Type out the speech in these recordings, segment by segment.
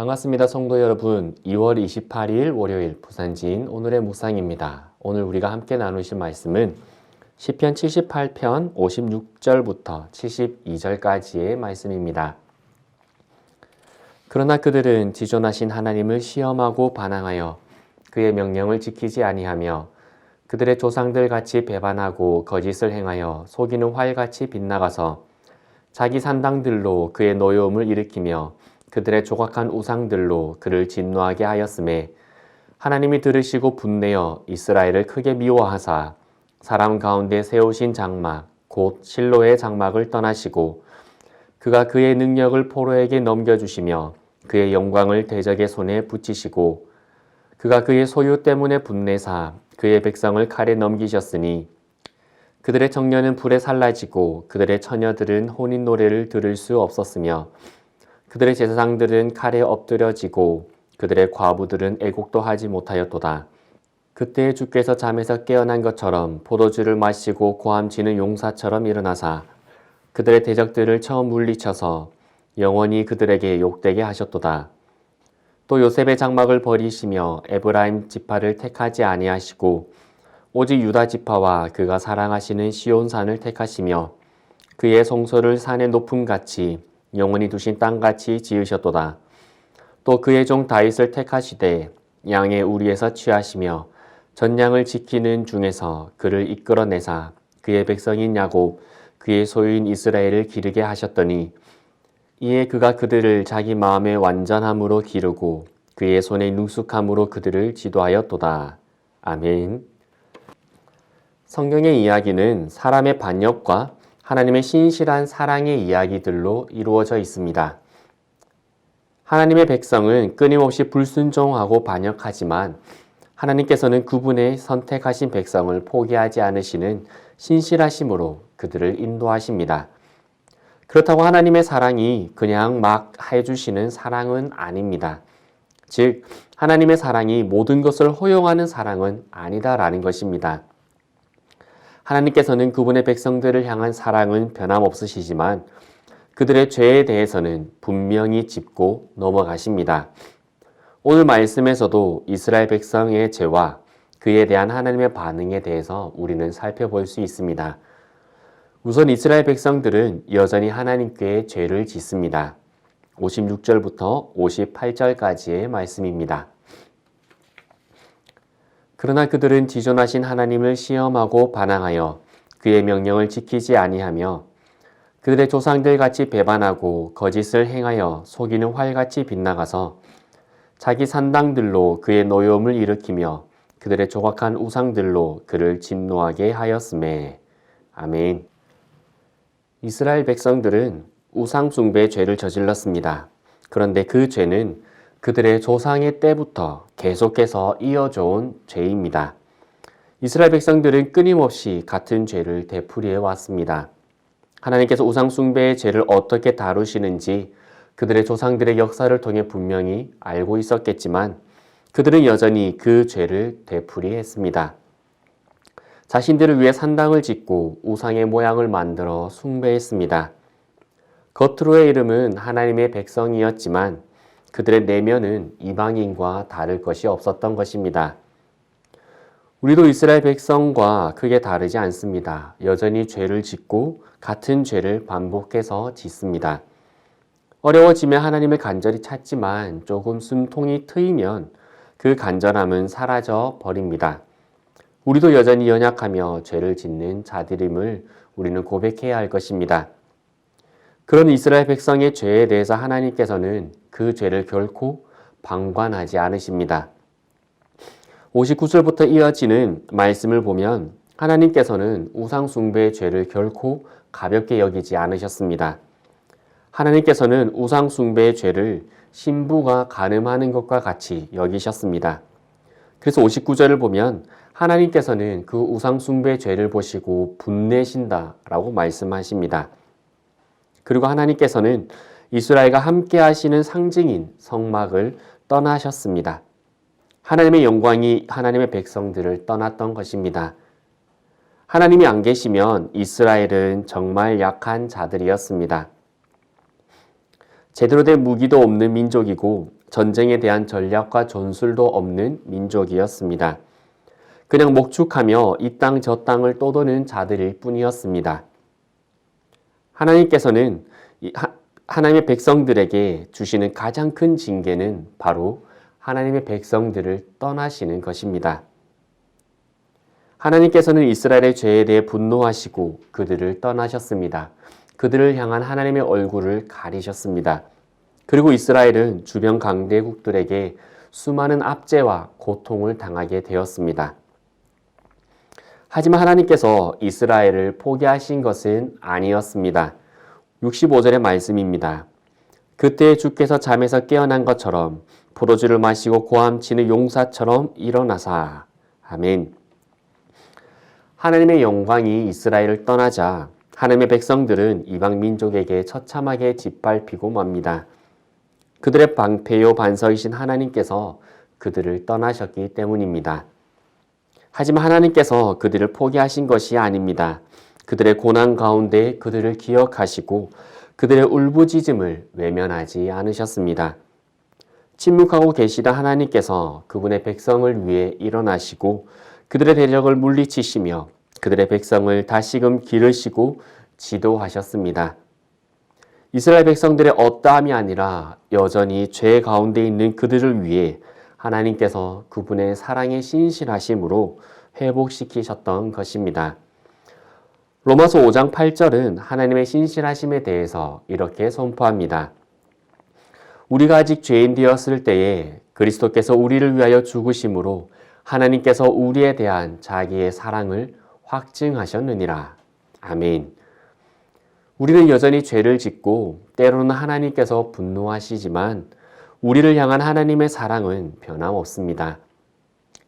반갑습니다, 성도 여러분. 2월 28일 월요일 부산지인 오늘의 묵상입니다. 오늘 우리가 함께 나누실 말씀은 시편 78편 56절부터 72절까지의 말씀입니다. 그러나 그들은 지존하신 하나님을 시험하고 반항하여 그의 명령을 지키지 아니하며 그들의 조상들 같이 배반하고 거짓을 행하여 속이는 활같이 빗나가서 자기 산당들로 그의 노여움을 일으키며 그들의 조각한 우상들로 그를 진노하게 하였음에 하나님이 들으시고 분내어 이스라엘을 크게 미워하사 사람 가운데 세우신 장막 곧 실로의 장막을 떠나시고 그가 그의 능력을 포로에게 넘겨주시며 그의 영광을 대적의 손에 붙이시고 그가 그의 소유 때문에 분내사 그의 백성을 칼에 넘기셨으니 그들의 청년은 불에 살라지고 그들의 처녀들은 혼인 노래를 들을 수 없었으며 그들의 제사장들은 칼에 엎드려지고 그들의 과부들은 애곡도 하지 못하였도다. 그때 주께서 잠에서 깨어난 것처럼 포도주를 마시고 고함치는 용사처럼 일어나사 그들의 대적들을 처음 물리쳐서 영원히 그들에게 욕되게 하셨도다. 또 요셉의 장막을 버리시며 에브라임 지파를 택하지 아니하시고 오직 유다 지파와 그가 사랑하시는 시온산을 택하시며 그의 성소를 산의 높음같이 영원히 두신 땅같이 지으셨도다. 또 그의 종 다윗을 택하시되 양의 우리에서 취하시며 전양을 지키는 중에서 그를 이끌어내사 그의 백성인 야곱 그의 소유인 이스라엘을 기르게 하셨더니 이에 그가 그들을 자기 마음의 완전함으로 기르고 그의 손의 능숙함으로 그들을 지도하였도다. 아멘. 성경의 이야기는 사람의 반역과 하나님의 신실한 사랑의 이야기들로 이루어져 있습니다. 하나님의 백성은 끊임없이 불순종하고 반역하지만 하나님께서는 그분의 선택하신 백성을 포기하지 않으시는 신실하심으로 그들을 인도하십니다. 그렇다고 하나님의 사랑이 그냥 막 해주시는 사랑은 아닙니다. 즉, 하나님의 사랑이 모든 것을 허용하는 사랑은 아니다라는 것입니다. 하나님께서는 그분의 백성들을 향한 사랑은 변함없으시지만 그들의 죄에 대해서는 분명히 짚고 넘어가십니다. 오늘 말씀에서도 이스라엘 백성의 죄와 그에 대한 하나님의 반응에 대해서 우리는 살펴볼 수 있습니다. 우선 이스라엘 백성들은 여전히 하나님께 죄를 짓습니다. 56절부터 58절까지의 말씀입니다. 그러나 그들은 지존하신 하나님을 시험하고 반항하여 그의 명령을 지키지 아니하며 그들의 조상들 같이 배반하고 거짓을 행하여 속이는 활같이 빗나가서 자기 산당들로 그의 노여움을 일으키며 그들의 조각한 우상들로 그를 진노하게 하였음에. 아멘. 이스라엘 백성들은 우상 숭배의 죄를 저질렀습니다. 그런데 그 죄는 그들의 조상의 때부터 계속해서 이어져 온 죄입니다. 이스라엘 백성들은 끊임없이 같은 죄를 되풀이해 왔습니다. 하나님께서 우상 숭배의 죄를 어떻게 다루시는지 그들의 조상들의 역사를 통해 분명히 알고 있었겠지만 그들은 여전히 그 죄를 되풀이했습니다. 자신들을 위해 산당을 짓고 우상의 모양을 만들어 숭배했습니다. 겉으로의 이름은 하나님의 백성이었지만 그들의 내면은 이방인과 다를 것이 없었던 것입니다. 우리도 이스라엘 백성과 크게 다르지 않습니다. 여전히 죄를 짓고 같은 죄를 반복해서 짓습니다. 어려워지면 하나님을 간절히 찾지만 조금 숨통이 트이면 그 간절함은 사라져 버립니다. 우리도 여전히 연약하며 죄를 짓는 자들임을 우리는 고백해야 할 것입니다. 그런 이스라엘 백성의 죄에 대해서 하나님께서는 그 죄를 결코 방관하지 않으십니다. 59절부터 이어지는 말씀을 보면 하나님께서는 우상 숭배의 죄를 결코 가볍게 여기지 않으셨습니다. 하나님께서는 우상 숭배의 죄를 신부가 간음하는 것과 같이 여기셨습니다. 그래서 59절을 보면 하나님께서는 그 우상 숭배의 죄를 보시고 분내신다라고 말씀하십니다. 그리고 하나님께서는 이스라엘과 함께 하시는 상징인 성막을 떠나셨습니다. 하나님의 영광이 하나님의 백성들을 떠났던 것입니다. 하나님이 안 계시면 이스라엘은 정말 약한 자들이었습니다. 제대로 된 무기도 없는 민족이고 전쟁에 대한 전략과 전술도 없는 민족이었습니다. 그냥 목축하며 이 땅 저 땅을 떠도는 자들일 뿐이었습니다. 하나님께서는 하나님의 백성들에게 주시는 가장 큰 징계는 바로 하나님의 백성들을 떠나시는 것입니다. 하나님께서는 이스라엘의 죄에 대해 분노하시고 그들을 떠나셨습니다. 그들을 향한 하나님의 얼굴을 가리셨습니다. 그리고 이스라엘은 주변 강대국들에게 수많은 압제와 고통을 당하게 되었습니다. 하지만 하나님께서 이스라엘을 포기하신 것은 아니었습니다. 65절의 말씀입니다. 그때 주께서 잠에서 깨어난 것처럼 포도주를 마시고 고함치는 용사처럼 일어나사. 아멘. 하나님의 영광이 이스라엘을 떠나자 하나님의 백성들은 이방 민족에게 처참하게 짓밟히고 맙니다. 그들의 방패요 반석이신 하나님께서 그들을 떠나셨기 때문입니다. 하지만 하나님께서 그들을 포기하신 것이 아닙니다. 그들의 고난 가운데 그들을 기억하시고 그들의 울부짖음을 외면하지 않으셨습니다. 침묵하고 계시다 하나님께서 그분의 백성을 위해 일어나시고 그들의 대적을 물리치시며 그들의 백성을 다시금 기르시고 지도하셨습니다. 이스라엘 백성들의 어떠함이 아니라 여전히 죄 가운데 있는 그들을 위해 하나님께서 그분의 사랑의 신실하심으로 회복시키셨던 것입니다. 로마서 5장 8절은 하나님의 신실하심에 대해서 이렇게 선포합니다. 우리가 아직 죄인 되었을 때에 그리스도께서 우리를 위하여 죽으심으로 하나님께서 우리에 대한 자기의 사랑을 확증하셨느니라. 아멘. 우리는 여전히 죄를 짓고 때로는 하나님께서 분노하시지만 우리를 향한 하나님의 사랑은 변함없습니다.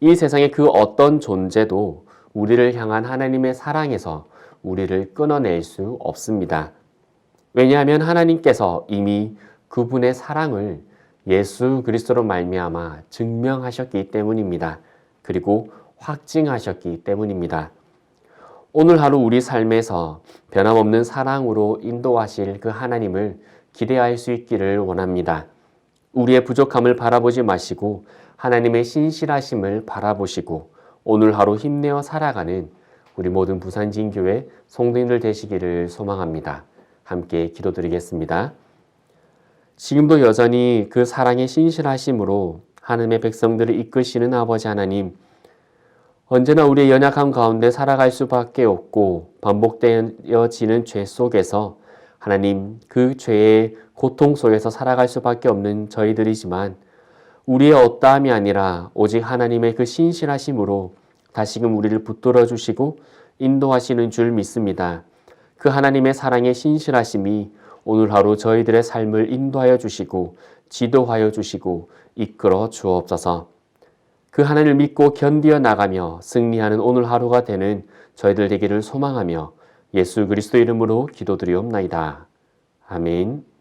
이 세상의 그 어떤 존재도 우리를 향한 하나님의 사랑에서 우리를 끊어낼 수 없습니다. 왜냐하면 하나님께서 이미 그분의 사랑을 예수 그리스도로 말미암아 증명하셨기 때문입니다. 그리고 확증하셨기 때문입니다. 오늘 하루 우리 삶에서 변함없는 사랑으로 인도하실 그 하나님을 기대할 수 있기를 원합니다. 우리의 부족함을 바라보지 마시고 하나님의 신실하심을 바라보시고 오늘 하루 힘내어 살아가는 우리 모든 부산진교회 성도님들 되시기를 소망합니다. 함께 기도드리겠습니다. 지금도 여전히 그 사랑의 신실하심으로 하나님의 백성들을 이끄시는 아버지 하나님, 언제나 우리의 연약함 가운데 살아갈 수밖에 없고 반복되어지는 죄 속에서 하나님 그 죄의 고통 속에서 살아갈 수밖에 없는 저희들이지만 우리의 어떠함이 아니라 오직 하나님의 그 신실하심으로 다시금 우리를 붙들어 주시고 인도하시는 줄 믿습니다. 그 하나님의 사랑의 신실하심이 오늘 하루 저희들의 삶을 인도하여 주시고 지도하여 주시고 이끌어 주옵소서. 그 하나님을 믿고 견디어 나가며 승리하는 오늘 하루가 되는 저희들 되기를 소망하며 예수 그리스도 이름으로 기도드리옵나이다. 아멘.